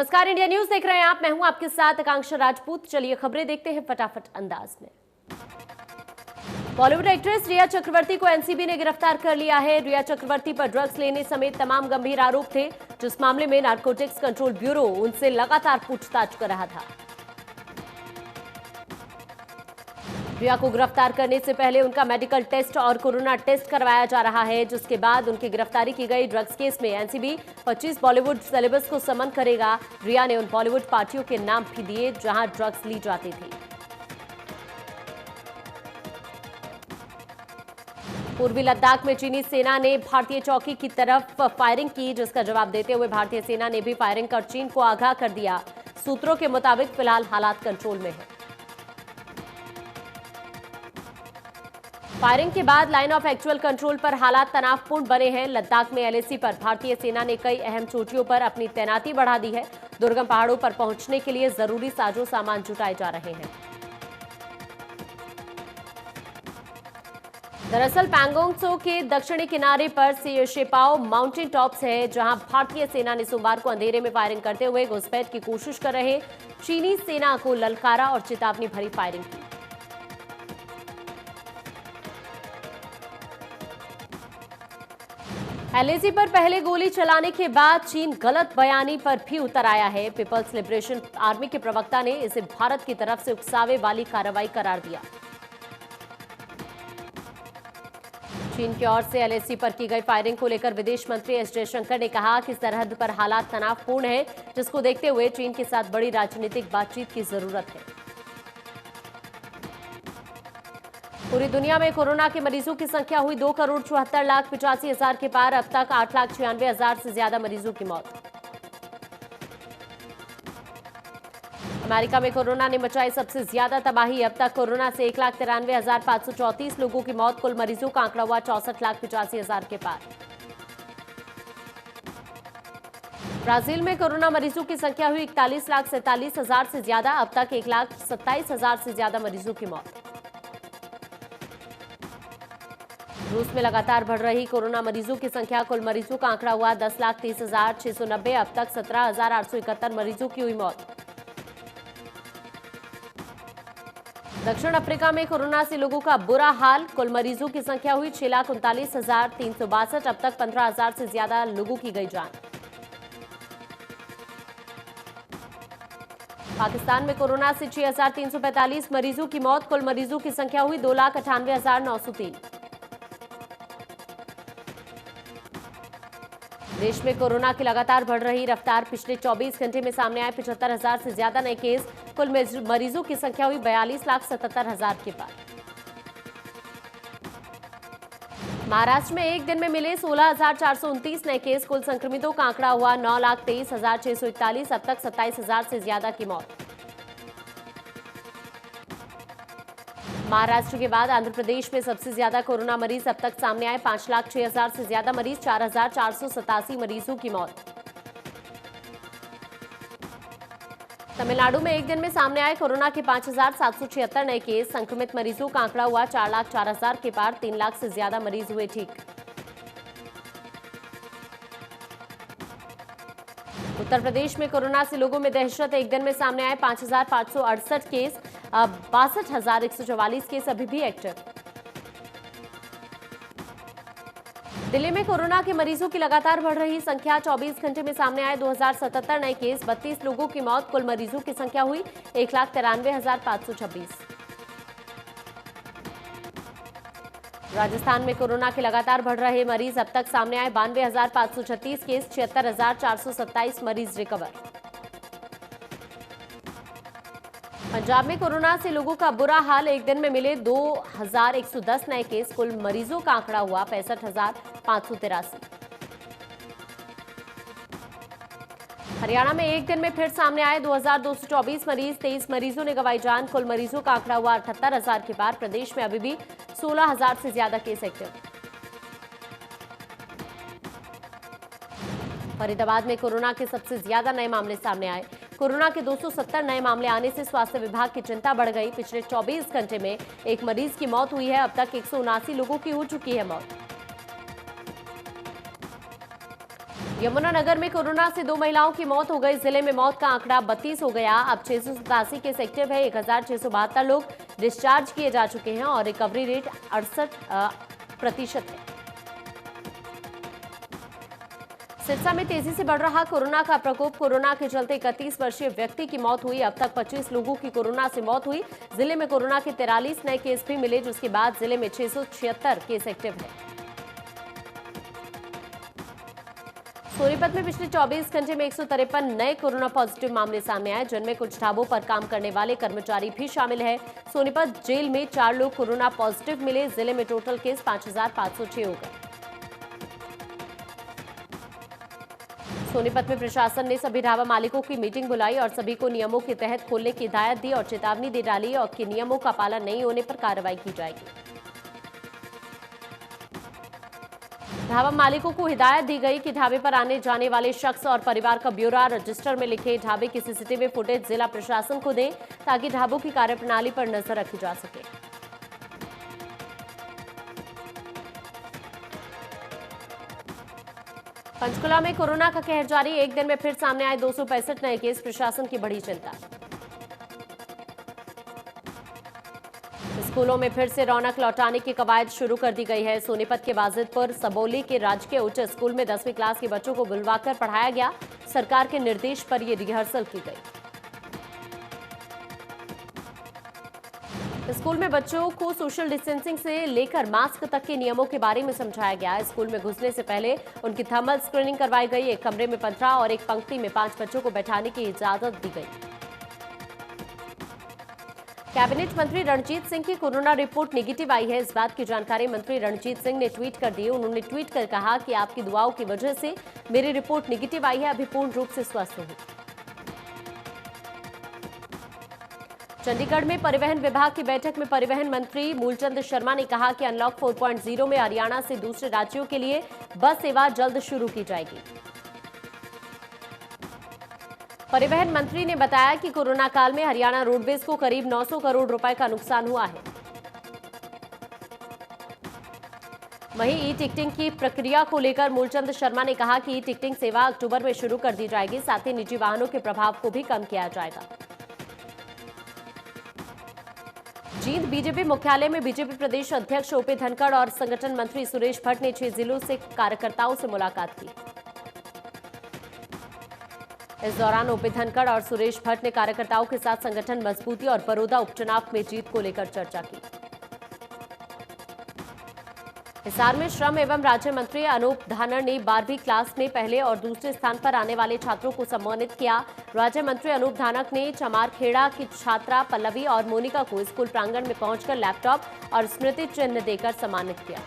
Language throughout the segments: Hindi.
नमस्कार, इंडिया न्यूज देख रहे हैं आप। मैं हूं आपके साथ आकांक्षा राजपूत। चलिए खबरें देखते हैं फटाफट अंदाज में। बॉलीवुड एक्ट्रेस रिया चक्रवर्ती को एनसीबी ने गिरफ्तार कर लिया है। रिया चक्रवर्ती पर ड्रग्स लेने समेत तमाम गंभीर आरोप थे, जिस मामले में नारकोटिक्स कंट्रोल ब्यूरो उनसे लगातार पूछताछ कर रहा था। रिया को गिरफ्तार करने से पहले उनका मेडिकल टेस्ट और कोरोना टेस्ट करवाया जा रहा है, जिसके बाद उनकी गिरफ्तारी की गई। ड्रग्स केस में एनसीबी 25 बॉलीवुड सेलेब्स को समन करेगा। रिया ने उन बॉलीवुड पार्टियों के नाम भी दिए जहां ड्रग्स ली जाती थी। पूर्वी लद्दाख में चीनी सेना ने भारतीय चौकी की तरफ फायरिंग की, जिसका जवाब देते हुए भारतीय सेना ने भी फायरिंग कर चीन को आगाह कर दिया। सूत्रों के मुताबिक फिलहाल हालात कंट्रोल में है। फायरिंग के बाद लाइन ऑफ एक्चुअल कंट्रोल पर हालात तनावपूर्ण बने हैं। लद्दाख में एलएसी पर भारतीय सेना ने कई अहम चोटियों पर अपनी तैनाती बढ़ा दी है। दुर्गम पहाड़ों पर पहुंचने के लिए जरूरी साजो सामान जुटाए जा रहे हैं। दरअसल पैंगोंग त्सो के दक्षिणी किनारे पर शेपाओ माउंटेन टॉप्स है, जहां भारतीय सेना ने सोमवार को अंधेरे में फायरिंग करते हुए घुसपैठ की कोशिश कर रहे चीनी सेना को ललकारा और चेतावनी भरी फायरिंग की। एलएसी पर पहले गोली चलाने के बाद चीन गलत बयानी पर भी उतर आया है। पीपल्स लिबरेशन आर्मी के प्रवक्ता ने इसे भारत की तरफ से उकसावे वाली कार्रवाई करार दिया। चीन की ओर से एलएसी पर की गई फायरिंग को लेकर विदेश मंत्री एस जयशंकर ने कहा कि सरहद पर हालात तनावपूर्ण है, जिसको देखते हुए चीन के साथ बड़ी राजनीतिक बातचीत की जरूरत है। पूरी दुनिया में कोरोना के मरीजों की संख्या हुई 2,74,85,000 के पार। अब तक 8,96,000 से ज्यादा मरीजों की मौत। अमेरिका में कोरोना ने मचाई सबसे ज्यादा तबाही। अब तक कोरोना से 1,93,534 लोगों की मौत। कुल मरीजों का आंकड़ा हुआ 64,85,000 के पार। ब्राजील में कोरोना मरीजों की संख्या हुई 41,47,000 से ज्यादा। अब तक 1,27,000 से ज्यादा मरीजों की मौत। रूस में लगातार बढ़ रही कोरोना मरीजों की संख्या। कुल मरीजों का आंकड़ा हुआ 10,30,690। अब तक 17,871 मरीजों की हुई मौत। दक्षिण अफ्रीका में कोरोना से लोगों का बुरा हाल। कुल मरीजों की संख्या हुई 6,39,362। अब तक 15,000 से ज्यादा लोगों की गई जान। पाकिस्तान में कोरोना से 6,345 मरीजों की मौत। कुल मरीजों की संख्या हुई 2,98,903। देश में कोरोना की लगातार बढ़ रही रफ्तार। पिछले 24 घंटे में सामने आए 75,000 से ज्यादा नए केस। कुल मरीजों की संख्या हुई 42,77,000 के पार। महाराष्ट्र में एक दिन में मिले 16,429 नए केस। कुल संक्रमितों का आंकड़ा हुआ 9,23,641। अब तक 27,000 से ज्यादा की मौत। महाराष्ट्र के बाद आंध्र प्रदेश में सबसे ज्यादा कोरोना मरीज अब तक सामने आए। 5,06,000 से ज्यादा मरीज। 4,487 मरीजों की मौत। तमिलनाडु में एक दिन में सामने आए कोरोना के 5,776 नए केस। संक्रमित मरीजों का आंकड़ा हुआ 4,04,000 के पार। 3 लाख से ज्यादा मरीज हुए ठीक। उत्तर प्रदेश में कोरोना से लोगों में दहशत। एक दिन में सामने आए 5,568 केस। अब 62,144 केस अभी भी एक्टिव। दिल्ली में कोरोना के मरीजों की लगातार बढ़ रही संख्या। 24 घंटे में सामने आए 2,077 नए केस। 32 लोगों की मौत। कुल मरीजों की संख्या हुई 1,93,526। राजस्थान में कोरोना के लगातार बढ़ रहे मरीज। अब तक सामने आए 92,536 केस। 76,427 मरीज रिकवर। पंजाब में कोरोना से लोगों का बुरा हाल। एक दिन में मिले 2,110 नए केस। कुल मरीजों का आंकड़ा हुआ 65,583। हरियाणा में एक दिन में फिर सामने आए 2,224 मरीज। 23 मरीजों ने गंवाई जान। कुल मरीजों का आंकड़ा हुआ 78,000 के पार। प्रदेश में अभी भी 16,000 से ज्यादा केस एक्टिव। फरीदाबाद में कोरोना के सबसे ज्यादा नए मामले सामने आए। कोरोना के 270 नए मामले आने से स्वास्थ्य विभाग की चिंता बढ़ गई। पिछले 24 घंटे में एक मरीज की मौत हुई है। अब तक 179 लोगों की हो चुकी है मौत। यमुनानगर में कोरोना से 2 महिलाओं की मौत हो गई। जिले में मौत का आंकड़ा 32 हो गया। अब 687 केस एक्टिव है। 1672 लोग डिस्चार्ज किए जा चुके हैं और रिकवरी रेट 68% है। सिरसा में तेजी से बढ़ रहा कोरोना का प्रकोप। कोरोना के चलते 31 वर्षीय व्यक्ति की मौत हुई। अब तक 25 लोगों की कोरोना से मौत हुई। जिले में कोरोना के 43 नए केस भी मिले, जिसके बाद जिले में 676 केस एक्टिव है। सोनीपत में पिछले 24 घंटे में 153 नए कोरोना पॉजिटिव मामले सामने आए, जिनमें कुछ ढाबों पर काम करने वाले कर्मचारी भी शामिल है। सोनीपत जेल में 4 लोग कोरोना पॉजिटिव मिले। जिले में टोटल केस 5506 हो गए। सोनीपत में प्रशासन ने सभी ढाबा मालिकों की मीटिंग बुलाई और सभी को नियमों के तहत खोलने की हिदायत दी और चेतावनी दे डाली और कि नियमों का पालन नहीं होने पर कार्रवाई की जाएगी। ढाबा मालिकों को हिदायत दी गई कि ढाबे पर आने जाने वाले शख्स और परिवार का ब्यौरा रजिस्टर में लिखे ढाबे की सीसीटीवी फुटेज जिला प्रशासन को दें, ताकि ढाबों की कार्यप्रणाली पर नजर रखी जा सके। पंचकुला में कोरोना का कहर जारी। एक दिन में फिर सामने आए 265 नए केस। प्रशासन की बड़ी चिंता। स्कूलों में फिर से रौनक लौटाने की कवायद शुरू कर दी गई है। सोनीपत के वाजिदपुर सबौली के राजकीय उच्च स्कूल में 10वीं क्लास के बच्चों को बुलवाकर पढ़ाया गया। सरकार के निर्देश पर यह रिहर्सल की गई। स्कूल में बच्चों को सोशल डिस्टेंसिंग से लेकर मास्क तक के नियमों के बारे में समझाया गया। स्कूल में घुसने से पहले उनकी थर्मल स्क्रीनिंग करवाई गई। एक कमरे में 15 और एक पंक्ति में 5 बच्चों को बैठाने की इजाजत दी गई। कैबिनेट मंत्री रणजीत सिंह की कोरोना रिपोर्ट नेगेटिव आई है। इस बात की जानकारी मंत्री रणजीत सिंह ने ट्वीट कर दी। उन्होंने ट्वीट कर कहा कि आपकी दुआओं की वजह से मेरी रिपोर्ट नेगेटिव आई है। अभी पूर्ण रूप से स्वस्थ हूं। चंडीगढ़ में परिवहन विभाग की बैठक में परिवहन मंत्री मूलचंद शर्मा ने कहा कि अनलॉक 4.0 में हरियाणा से दूसरे राज्यों के लिए बस सेवा जल्द शुरू की जाएगी। परिवहन मंत्री ने बताया कि कोरोना काल में हरियाणा रोडवेज को करीब 900 करोड़ रुपए का नुकसान हुआ है। वहीं ई टिकटिंग की प्रक्रिया को लेकर मूलचंद शर्मा ने कहा कि ई टिकटिंग सेवा अक्टूबर में शुरू कर दी जाएगी। साथ ही निजी वाहनों के प्रभाव को भी कम किया जाएगा। जींद बीजेपी मुख्यालय में बीजेपी प्रदेश अध्यक्ष ओपी धनखड़ और संगठन मंत्री सुरेश भट्ट ने 6 जिलों से कार्यकर्ताओं से मुलाकात की। इस दौरान ओपी धनखड़ और सुरेश भट्ट ने कार्यकर्ताओं के साथ संगठन मजबूती और बड़ौदा उपचुनाव में जीत को लेकर चर्चा की। हिसार में श्रम एवं राज्य मंत्री अनूप धानड़ ने 12वीं क्लास में पहले और दूसरे स्थान पर आने वाले छात्रों को सम्मानित किया। राज्य मंत्री अनूप धानड़ ने चमारखेड़ा की छात्रा पल्लवी और मोनिका को स्कूल प्रांगण में पहुंचकर लैपटॉप और स्मृति चिन्ह देकर सम्मानित किया।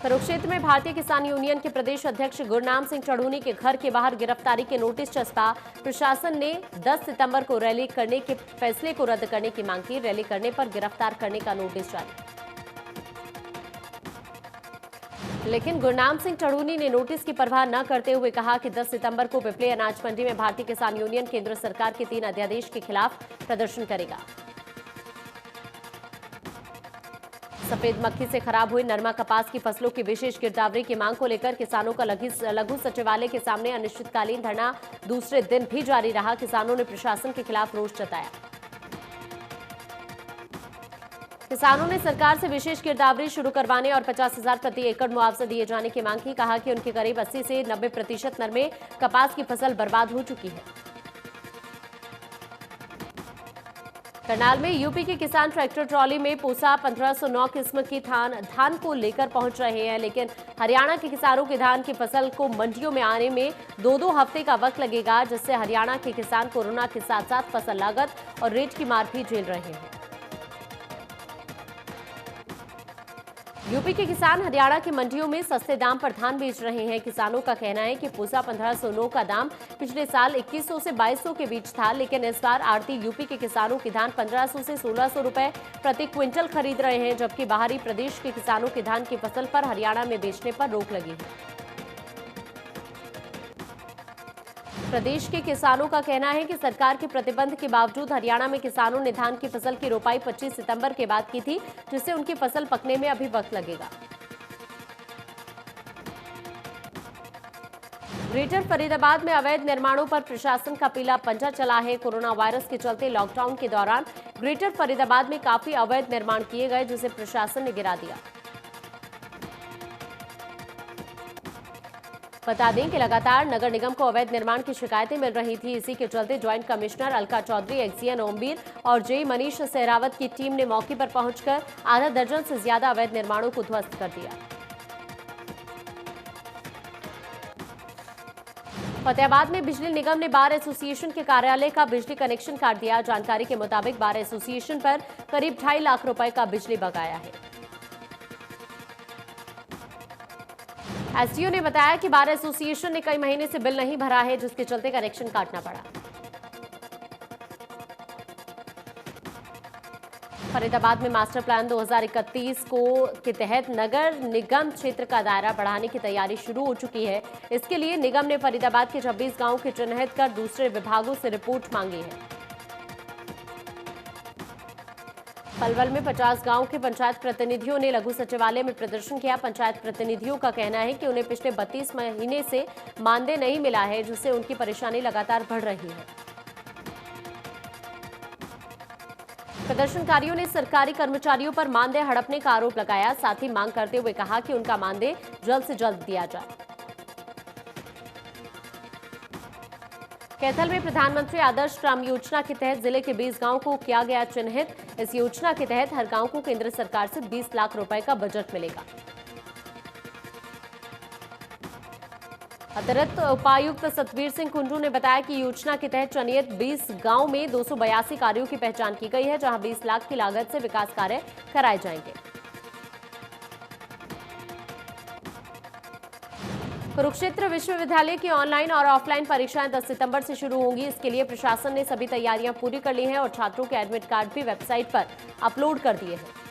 कुरुक्षेत्र में भारतीय किसान यूनियन के प्रदेश अध्यक्ष गुरनाम सिंह चढ़ूनी के घर के बाहर गिरफ्तारी के नोटिस चस्पा। प्रशासन ने 10 सितंबर को रैली करने के फैसले को रद्द करने की मांग की। रैली करने पर गिरफ्तार करने का नोटिस जारी। लेकिन गुरनाम सिंह चढ़ूनी ने नोटिस की परवाह न करते हुए कहा कि 10 सितंबर को पिपले अनाज मंडी में भारतीय किसान यूनियन केंद्र सरकार के 3 अध्यादेश के खिलाफ प्रदर्शन करेगा। सफेद मक्खी से खराब हुई नरमा कपास की फसलों की विशेष गिरदावरी की मांग को लेकर किसानों का लघु सचिवालय के सामने अनिश्चितकालीन धरना दूसरे दिन भी जारी रहा। किसानों ने प्रशासन के खिलाफ रोष जताया। किसानों ने सरकार से विशेष गिरदावरी शुरू करवाने और 50,000 प्रति एकड़ मुआवजा दिए जाने की मांग की। कहा कि उनके करीब 80 से 90% नरमे कपास की फसल बर्बाद हो चुकी है। करनाल में यूपी के किसान ट्रैक्टर ट्रॉली में पूसा 1509 किस्म की धान को लेकर पहुंच रहे हैं, लेकिन हरियाणा के किसानों के धान की फसल को मंडियों में आने में 2-2 हफ्ते का वक्त लगेगा, जिससे हरियाणा के किसान कोरोना के साथ साथ फसल लागत और रेट की मार भी झेल रहे हैं। यूपी के किसान हरियाणा की मंडियों में सस्ते दाम पर धान बेच रहे हैं। किसानों का कहना है कि पूसा 1509 का दाम पिछले साल 2100 से 2200 के बीच था, लेकिन इस बार आढ़ती यूपी के किसानों की धान 1500 से 1600 रुपए प्रति क्विंटल खरीद रहे हैं, जबकि बाहरी प्रदेश के किसानों की धान की फसल पर हरियाणा में बेचने पर रोक लगी है। प्रदेश के किसानों का कहना है कि सरकार के प्रतिबंध के बावजूद हरियाणा में किसानों ने धान की फसल की रोपाई 25 सितंबर के बाद की थी, जिससे उनकी फसल पकने में अभी वक्त लगेगा। ग्रेटर फरीदाबाद में अवैध निर्माणों पर प्रशासन का पीला पंजा चला है। कोरोना वायरस के चलते लॉकडाउन के दौरान ग्रेटर फरीदाबाद में काफी अवैध निर्माण किए गए, जिसे प्रशासन ने गिरा दिया। बता दें कि लगातार नगर निगम को अवैध निर्माण की शिकायतें मिल रही थी। इसी के चलते joint commissioner Alka Chaudhary, XEN Ombir और जेई मनीष सहरावत की टीम ने मौके पर पहुंचकर आधा दर्जन से ज्यादा अवैध निर्माणों को ध्वस्त कर दिया। फतेहाबाद में बिजली निगम ने बार एसोसिएशन के कार्यालय का बिजली कनेक्शन काट दिया। जानकारी के मुताबिक बार एसोसिएशन पर करीब 2.5 लाख रुपए का बिजली बकाया है। एसडीओ ने बताया कि बार एसोसिएशन ने कई महीने से बिल नहीं भरा है, जिसके चलते कनेक्शन काटना पड़ा। फरीदाबाद में मास्टर प्लान 2031 के तहत नगर निगम क्षेत्र का दायरा बढ़ाने की तैयारी शुरू हो चुकी है। इसके लिए निगम ने फरीदाबाद के 26 गांवों के चिन्हित कर दूसरे विभागों से रिपोर्ट मांगी है। पलवल में 50 गांव के पंचायत प्रतिनिधियों ने लघु सचिवालय में प्रदर्शन किया। पंचायत प्रतिनिधियों का कहना है कि उन्हें पिछले 32 महीने से मानदेय नहीं मिला है, जिससे उनकी परेशानी लगातार बढ़ रही है। प्रदर्शनकारियों ने सरकारी कर्मचारियों पर मानदेय हड़पने का आरोप लगाया। साथ ही मांग करते हुए कहा कि उनका मानदेय जल्द से जल्द दिया जाए। कैथल में प्रधानमंत्री आदर्श ग्राम योजना के तहत जिले के 20 गांवों को किया गया चिन्हित। इस योजना के तहत हर गांव को केंद्र सरकार से 20 लाख रुपए का बजट मिलेगा। अतिरिक्त उपायुक्त सतवीर सिंह कुंडू ने बताया कि योजना के तहत चयनित 20 गांव में 282 कार्यों की पहचान की गई है, जहां 20 लाख की लागत से विकास कार्य कराए जाएंगे। कुरुक्षेत्र विश्वविद्यालय की ऑनलाइन और ऑफलाइन परीक्षाएं 10 सितंबर से शुरू होंगी। इसके लिए प्रशासन ने सभी तैयारियां पूरी कर ली हैं और छात्रों के एडमिट कार्ड भी वेबसाइट पर अपलोड कर दिए हैं।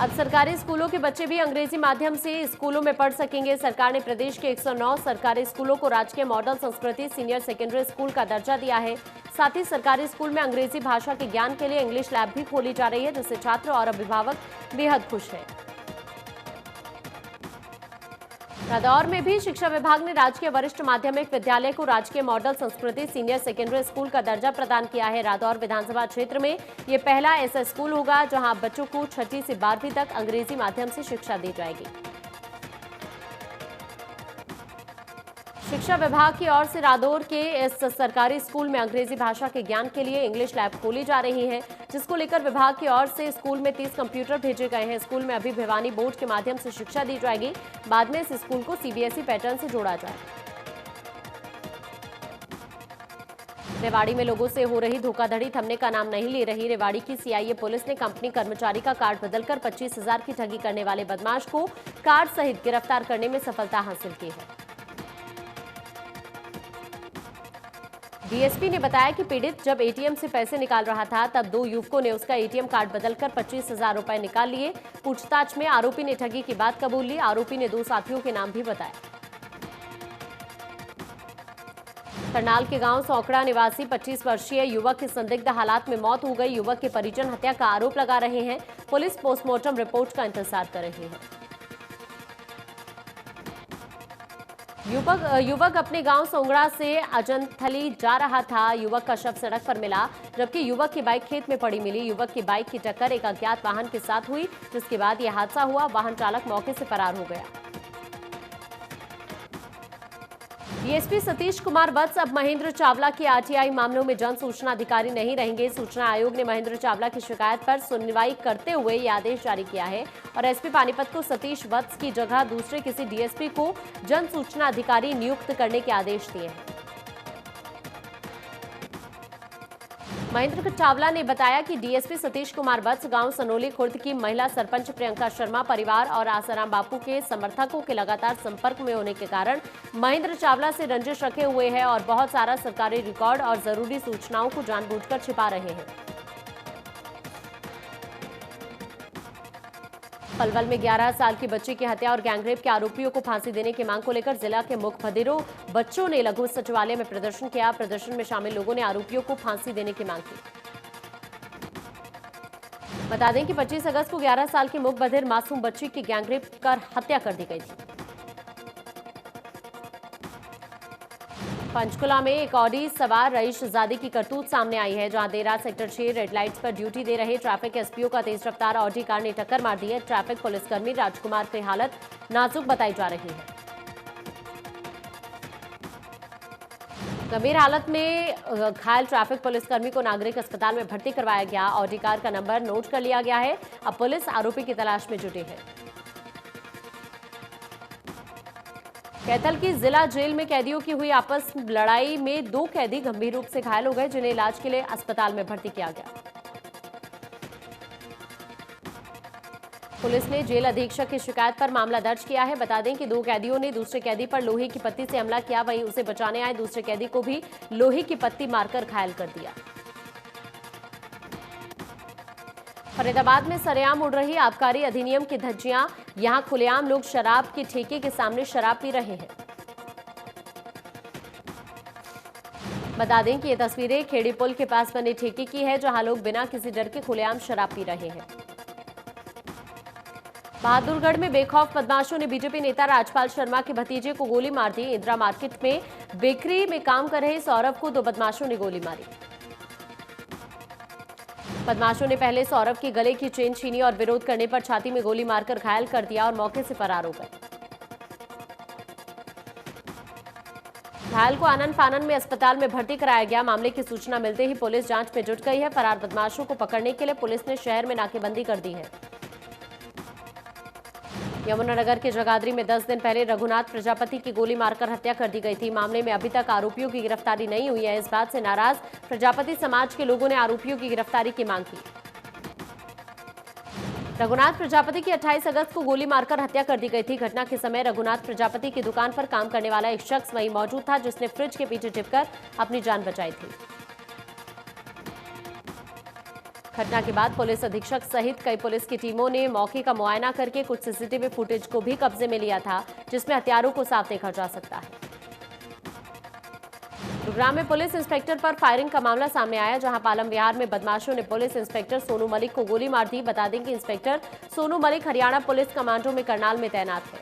अब सरकारी स्कूलों के बच्चे भी अंग्रेजी माध्यम से स्कूलों में पढ़ सकेंगे। सरकार ने प्रदेश के 109 सरकारी स्कूलों को राजकीय मॉडल संस्कृति सीनियर सेकेंडरी स्कूल का दर्जा दिया है। साथ ही सरकारी स्कूल में अंग्रेजी भाषा के ज्ञान के लिए इंग्लिश लैब भी खोली जा रही है, जिससे छात्र और अभिभावक बेहद खुश हैं। रादौर में भी शिक्षा विभाग ने राजकीय वरिष्ठ माध्यमिक विद्यालय को राजकीय मॉडल संस्कृति सीनियर सेकेंडरी स्कूल का दर्जा प्रदान किया है। रादौर विधानसभा क्षेत्र में ये पहला ऐसा स्कूल होगा जहां बच्चों को 6ठी से 12वीं तक अंग्रेजी माध्यम से शिक्षा दी जाएगी। शिक्षा विभाग की ओर से रादौर के इस सरकारी स्कूल में अंग्रेजी भाषा के ज्ञान के लिए इंग्लिश लैब खोली जा रही है, जिसको लेकर विभाग की ओर से स्कूल में 30 कंप्यूटर भेजे गए हैं। स्कूल में अभी भिवानी बोर्ड के माध्यम से शिक्षा दी जाएगी। बाद में इस स्कूल को सीबीएसई पैटर्न से जोड़ा जाए। रेवाड़ी में लोगों से हो रही धोखाधड़ी थमने का नाम नहीं ले रही। रेवाड़ी की सीआईए पुलिस ने कंपनी कर्मचारी का कार्ड बदलकर 25,000 की ठगी करने वाले बदमाश को कार्ड सहित गिरफ्तार करने में सफलता हासिल की है। डीएसपी ने बताया कि पीड़ित जब एटीएम से पैसे निकाल रहा था, तब 2 युवकों ने उसका एटीएम कार्ड बदलकर 25,000 रुपए निकाल लिए। पूछताछ में आरोपी ने ठगी की बात कबूल ली। आरोपी ने 2 साथियों के नाम भी बताए। करनाल के गांव सौकड़ा निवासी 25 वर्षीय युवक की संदिग्ध हालात में मौत हो गई। युवक के परिजन हत्या का आरोप लगा रहे हैं। पुलिस पोस्टमार्टम रिपोर्ट का इंतजार कर रही है। युवक अपने गांव सोंगड़ा से अजंथली जा रहा था। युवक का शव सड़क पर मिला, जबकि युवक की बाइक खेत में पड़ी मिली। युवक की बाइक की टक्कर एक अज्ञात वाहन के साथ हुई, जिसके बाद यह हादसा हुआ। वाहन चालक मौके से फरार हो गया। डीएसपी सतीश कुमार वत्स अब महेंद्र चावला के आरटीआई मामलों में जन सूचना अधिकारी नहीं रहेंगे। सूचना आयोग ने महेंद्र चावला की शिकायत पर सुनवाई करते हुए यह आदेश जारी किया है और एसपी पानीपत को सतीश वत्स की जगह दूसरे किसी डीएसपी को जन सूचना अधिकारी नियुक्त करने के आदेश दिए हैं। महेंद्र चावला ने बताया कि डीएसपी सतीश कुमार वत्स गांव सनोली खुर्द की महिला सरपंच प्रियंका शर्मा परिवार और आसाराम बापू के समर्थकों के लगातार संपर्क में होने के कारण महेंद्र चावला से रंजिश रखे हुए हैं और बहुत सारा सरकारी रिकॉर्ड और जरूरी सूचनाओं को जानबूझकर छिपा रहे हैं। पलवल में 11 साल की बच्ची की हत्या और गैंगरेप के आरोपियों को फांसी देने की मांग को लेकर जिला के मुखबिरों बच्चों ने लघु सचिवालय में प्रदर्शन किया। प्रदर्शन में शामिल लोगों ने आरोपियों को फांसी देने की मांग की। बता दें कि 25 अगस्त को 11 साल की मूक बधिर मासूम बच्ची की गैंगरेप कर हत्या कर दी गई थी। पंचकुला में एक ऑडी सवार रईसजादी की करतूत सामने आई है, जहां देर रात सेक्टर 6 रेड लाइट्स पर ड्यूटी दे रहे ट्रैफिक एसपीओ का तेज रफ्तार ऑडी कार ने टक्कर मार दी है। ट्रैफिक पुलिसकर्मी राजकुमार की हालत नाजुक बताई जा रही है। गंभीर हालत में घायल ट्रैफिक पुलिसकर्मी को नागरिक अस्पताल में भर्ती करवाया गया। ऑडी कार का नंबर नोट कर लिया गया है। अब पुलिस आरोपी की तलाश में जुटी है। कैथल की जिला जेल में कैदियों की हुई आपस लड़ाई में 2 कैदी गंभीर रूप से घायल हो गए, जिन्हें इलाज के लिए अस्पताल में भर्ती किया गया। पुलिस ने जेल अधीक्षक की शिकायत पर मामला दर्ज किया है। बता दें कि 2 कैदियों ने दूसरे कैदी पर लोहे की पत्ती से हमला किया, वहीं उसे बचाने आए दूसरे कैदी को भी लोहे की पत्ती मारकर घायल कर दिया। फरीदाबाद में सरेआम उड़ रही आबकारी अधिनियम की धज्जियां, यहां खुलेआम लोग शराब के ठेके के सामने शराब पी रहे हैं। बता दें कि ये तस्वीरें खेड़ी पुल के पास बने ठेके की है, जहां लोग बिना किसी डर के खुलेआम शराब पी रहे हैं। बहादुरगढ़ में बेखौफ बदमाशों ने बीजेपी नेता राजपाल शर्मा के भतीजे को गोली मार दी। इंदिरा मार्केट में बेकरी में काम कर रहे सौरभ को 2 बदमाशों ने गोली मारी। बदमाशों ने पहले सौरभ के गले की चेन छीनी और विरोध करने पर छाती में गोली मारकर घायल कर दिया और मौके से फरार हो गए। घायल को आनन फानन में अस्पताल में भर्ती कराया गया। मामले की सूचना मिलते ही पुलिस जांच में जुट गई है। फरार बदमाशों को पकड़ने के लिए पुलिस ने शहर में नाकेबंदी कर दी है। यमुनानगर के जगाधरी में 10 दिन पहले रघुनाथ प्रजापति की गोली मारकर हत्या कर दी गई थी। मामले में अभी तक आरोपियों की गिरफ्तारी नहीं हुई है। इस बात से नाराज प्रजापति समाज के लोगों ने आरोपियों की गिरफ्तारी की मांग की। रघुनाथ प्रजापति की 28 अगस्त को गोली मारकर हत्या कर दी गई थी। घटना के समय रघुनाथ प्रजापति की दुकान पर काम करने वाला एक शख्स वहीं मौजूद था, जिसने फ्रिज के पीछे छिपकर अपनी जान बचाई थी। घटना के बाद पुलिस अधीक्षक सहित कई पुलिस की टीमों ने मौके का मुआयना करके कुछ सीसीटीवी फुटेज को भी कब्जे में लिया था, जिसमें हत्यारों को साफ देखा जा सकता है। गुरुग्राम में पुलिस इंस्पेक्टर पर फायरिंग का मामला सामने आया, जहां पालम विहार में बदमाशों ने पुलिस इंस्पेक्टर सोनू मलिक को गोली मार दी। बता दें कि inspector Sonu Malik Haryana police commando में करनाल में तैनात है।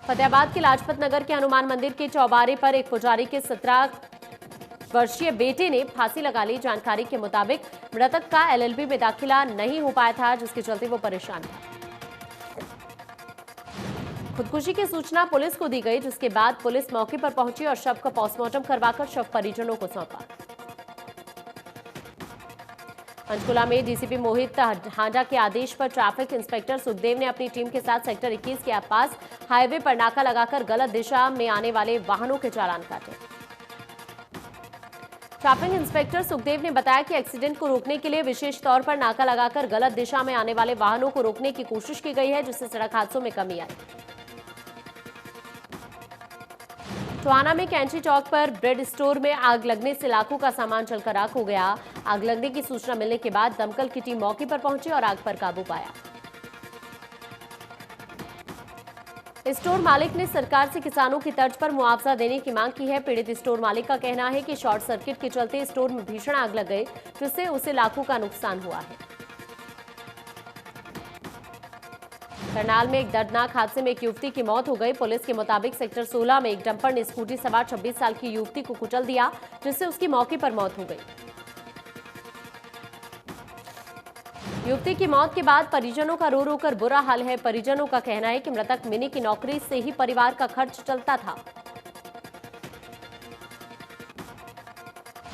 फतेहाबाद के लाजपत नगर के हनुमान मंदिर के चौबारे पर एक पुजारी के 17 वर्षीय बेटे ने फांसी लगा ली। जानकारी के मुताबिक मृतक का एलएलबी में दाखिला नहीं हो पाया था, जिसके चलते वो परेशान था। खुदकुशी की सूचना पुलिस को दी गई, जिसके बाद पुलिस मौके पर पहुंची और शव का पोस्टमार्टम करवाकर शव परिजनों को सौंपा। पंचकुला में डीसीपी मोहित हांडा के आदेश पर ट्रैफिक इंस्पेक्टर सुखदेव ने अपनी टीम के साथ सेक्टर 21 के पास हाईवे पर नाका लगाकर गलत दिशा में आने वाले वाहनों के चालान काटे। ट्रैफिक इंस्पेक्टर सुखदेव ने बताया कि एक्सीडेंट को रोकने के लिए विशेष तौर पर नाका लगाकर गलत दिशा में आने वाले वाहनों को रोकने की कोशिश की गई है, जिससे सड़क हादसों में कमी आई। टोहाना में कैंची चौक पर ब्रेड स्टोर में आग लगने से लाखों का सामान जलकर राख हो गया। आग लगने की सूचना मिलने के बाद दमकल की टीम मौके पर पहुंची और आग पर काबू पाया। स्टोर मालिक ने सरकार से किसानों की तर्ज पर मुआवजा देने की मांग की है। पीड़ित स्टोर मालिक का कहना है कि शॉर्ट सर्किट के चलते स्टोर में भीषण आग लग गई, जिससे उसे लाखों का नुकसान हुआ है। करनाल में एक दर्दनाक हादसे में एक युवती की मौत हो गई। पुलिस के मुताबिक सेक्टर 16 में एक डंपर ने स्कूटी सवार 26 साल की युवती को कुचल दिया, जिससे उसकी मौके पर मौत हो गई। युवती की मौत के बाद परिजनों का रो रो कर बुरा हाल है। परिजनों का कहना है कि मृतक मिनी की नौकरी से ही परिवार का खर्च चलता था।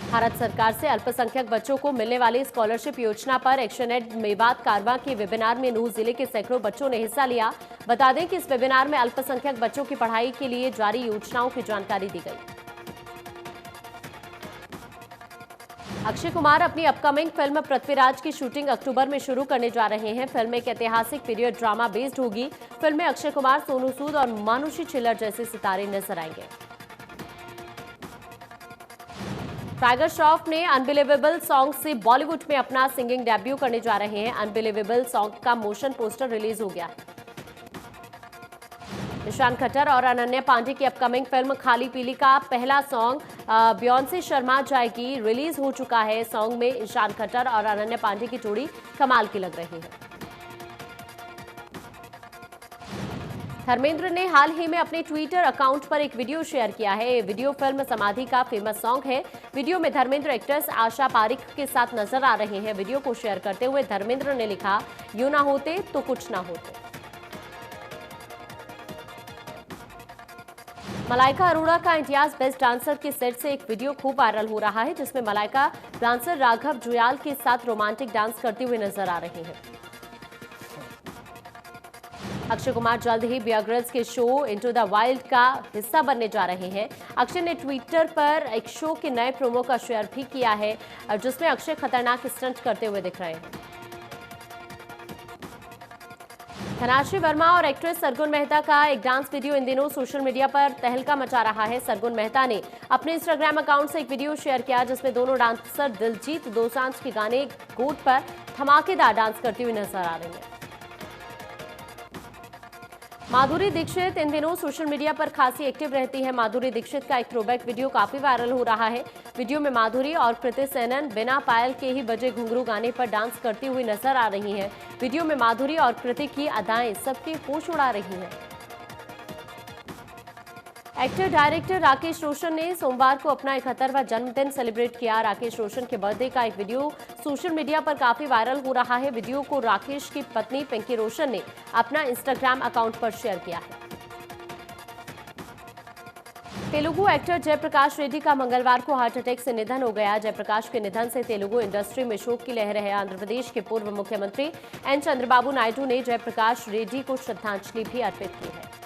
भारत सरकार से अल्पसंख्यक बच्चों को मिलने वाली स्कॉलरशिप योजना पर एक्शनएड मेवात कारवा के वेबिनार में नूंह जिले के सैकड़ों बच्चों ने हिस्सा लिया। बता दें कि इस वेबिनार में अल्पसंख्यक बच्चों की पढ़ाई के लिए जारी योजनाओं की जानकारी दी गई। अक्षय कुमार अपनी अपकमिंग फिल्म पृथ्वीराज की शूटिंग अक्टूबर में शुरू करने जा रहे हैं। फिल्म एक ऐतिहासिक पीरियड ड्रामा बेस्ड होगी। फिल्म में अक्षय कुमार, सोनू सूद और मानुषी छिल्लर जैसे सितारे नजर आएंगे। टाइगर श्रॉफ ने अनबिलीवेबल सॉन्ग से बॉलीवुड में अपना सिंगिंग डेब्यू करने जा रहे हैं। अनबिलीवेबल सॉन्ग का मोशन पोस्टर रिलीज हो गया है। ईशान खट्टर और अनन्या पांडे की अपकमिंग फिल्म खाली पीली का पहला सॉन्ग बियॉन्से शर्मा जाएगी रिलीज हो चुका है। सॉन्ग में ईशान खट्टर और अनन्या पांडे की जोड़ी कमाल की लग रही है। धर्मेंद्र ने हाल ही में अपने ट्विटर अकाउंट पर एक वीडियो शेयर किया है। ये वीडियो फिल्म समाधि का फेमस सॉन्ग है। वीडियो में धर्मेंद्र एक्ट्रेस आशा पारिक के साथ नजर आ रहे हैं। वीडियो को शेयर करते हुए धर्मेंद्र ने लिखा, यूं ना होते तो कुछ ना होते। मलाइका अरोड़ा का इम्तियाज बेस्ट डांसर के सेट से एक वीडियो खूब वायरल हो रहा है, जिसमें मलाइका डांसर राघव जुयाल के साथ रोमांटिक डांस करते हुए नजर आ रहे हैं। अक्षय कुमार जल्द ही बियर ग्रिल्स के शो इनटू द वाइल्ड का हिस्सा बनने जा रहे हैं। अक्षय ने ट्विटर पर एक शो के नए प्रोमो का शेयर भी किया है, जिसमें अक्षय खतरनाक स्टंट करते हुए दिख रहे हैं। धनाश्री वर्मा और एक्ट्रेस सरगुन मेहता का एक डांस वीडियो इन दिनों सोशल मीडिया पर तहलका मचा रहा है। सरगुन मेहता ने अपने इंस्टाग्राम अकाउंट से एक वीडियो शेयर किया, जिसमें दोनों डांसर दिलजीत दोसांझ के गाने गोट पर धमाकेदार डांस करती हुई नजर आ रही हैं। माधुरी दीक्षित इन दिनों सोशल मीडिया पर खासी एक्टिव रहती है। माधुरी दीक्षित का एक थ्रोबैक वीडियो काफी वायरल हो रहा है। वीडियो में माधुरी और कृति सेनन बिना पायल के ही बजे घुंघरू गाने पर डांस करती हुई नजर आ रही हैं। वीडियो में माधुरी और कृति की अदाएं सबके होश उड़ा रही हैं। एक्टर डायरेक्टर राकेश रोशन ने सोमवार को अपना 71वां जन्मदिन सेलिब्रेट किया। राकेश रोशन के बर्थडे का एक वीडियो सोशल मीडिया पर काफी वायरल हो रहा है। वीडियो को राकेश की पत्नी पिंकी रोशन ने अपना इंस्टाग्राम अकाउंट पर शेयर किया है। तेलुगु एक्टर जयप्रकाश रेड्डी का मंगलवार को हार्ट अटैक से निधन हो गया। जयप्रकाश के निधन से तेलुगु इंडस्ट्री में शोक की लहर है। आंध्र प्रदेश के पूर्व मुख्यमंत्री एन चंद्रबाबू नायडू ने जयप्रकाश रेड्डी को श्रद्धांजलि भी अर्पित की है।